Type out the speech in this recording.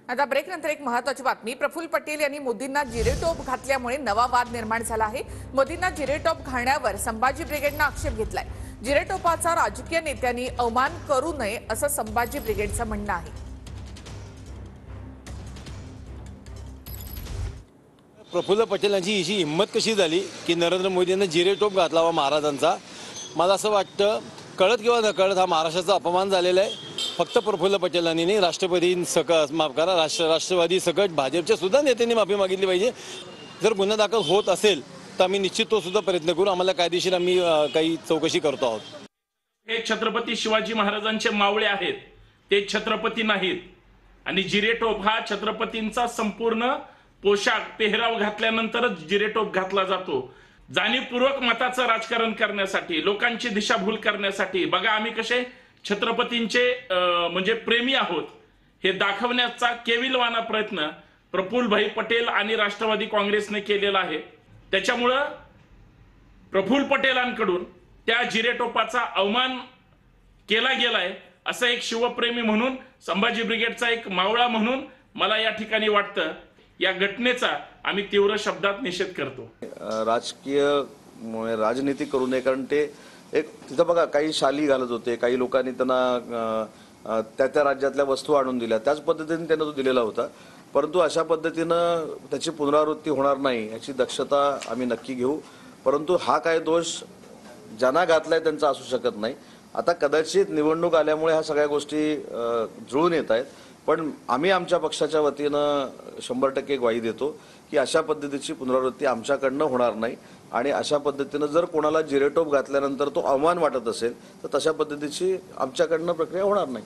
आता ब्रेक नंतर एक महत्त्वाची बातमी। प्रफुल्ल पटेल यांनी मोदींना जिरेटोप घातल्यामुळे नवा वाद निर्माण झाला आहे। मोदींना जिरेटोप घालण्यावर संभाजी ब्रिगेडनं आक्षेप घेतलाय। जिरेटोपाचा राजकीय नेत्यांनी अवमान करू नये असं संभाजी ब्रिगेडचं म्हणणं आहे। प्रफुल्ल पटेलांची ही हिंमत कशी झाली की नरेंद्र मोदी यांना जिरेटोप घातला वा महाराजांचा। मला असं वाटतं कळत किंवा नकळत हा महाराष्ट्राचा अपमान झालेला आहे। फक्त प्रफुल्ल पटेलांनी नाही, राष्ट्रवादी सकट भाजपच्या सुद्धा नेत्यांनी माफी मागितली पाहिजे। जर गुन्हा दाखल होत असेल तर आम्ही निश्चित तो सुद्धा प्रयत्न करू। आम्हाला कायदेशीर आम्ही काही चौकशी करतो आहोत। हे छत्रपती शिवाजी महाराजांचे मावळे आहेत, ते छत्रपती नाहीत। आणि जिरेटोप हा छत्रपतींचा संपूर्ण पोशाख पेहराव घातल्यानंतरच जिरेटोप घातला जातो। जाणीवपूर्वक मताचं राजकारण करण्यासाठी, लोकांची दिशाभूल करण्यासाठी। बघा आम्ही कसे छत्रपतींचे म्हणजे प्रेमी आहोत हे दाखवण्याचा केविलवाना प्रयत्न प्रफुल्लभाई पटेल आणि राष्ट्रवादी काँग्रेसने केलेला आहे। त्याच्यामुळे प्रफुल्ल पटेलांकडून त्या जिरेटोपाचा अवमान केला गेलाय असं एक शिवप्रेमी म्हणून, संभाजी ब्रिगेडचा एक मावळा म्हणून मला या ठिकाणी वाटतं। या घटनेचा आम्ही तीव्र शब्दात निषेध करतो। राजकीय राजनीती करू नये, कारण ते एक तिथं बघा काही शाली घालत होते, काही लोकांनी त्यांना त्या राज्यातल्या वस्तू आणून दिल्या, त्याच पद्धतीने त्यांना तो दिलेला होता। परंतु अशा पद्धतीनं त्याची पुनरावृत्ती होणार नाही याची दक्षता आम्ही नक्की घेऊ। परंतु हा काय दोष ज्यांना घातलाय त्यांचा असू शकत नाही। आता कदाचित निवडणूक आल्यामुळे ह्या सगळ्या गोष्टी जुळून येत आहेत, पण आम्ही आमच्या पक्षाच्या वतीनं 100% ग्वाही देतो की अशा पद्धतीची पुनरावृत्ती आमच्याकडनं होणार नाही। आणि अशा पद्धतीनं जर कोणाला जिरेटोप घातल्यानंतर तो अवमान वाटत असेल तर तशा पद्धतीची आमच्याकडनं प्रक्रिया होणार नाही।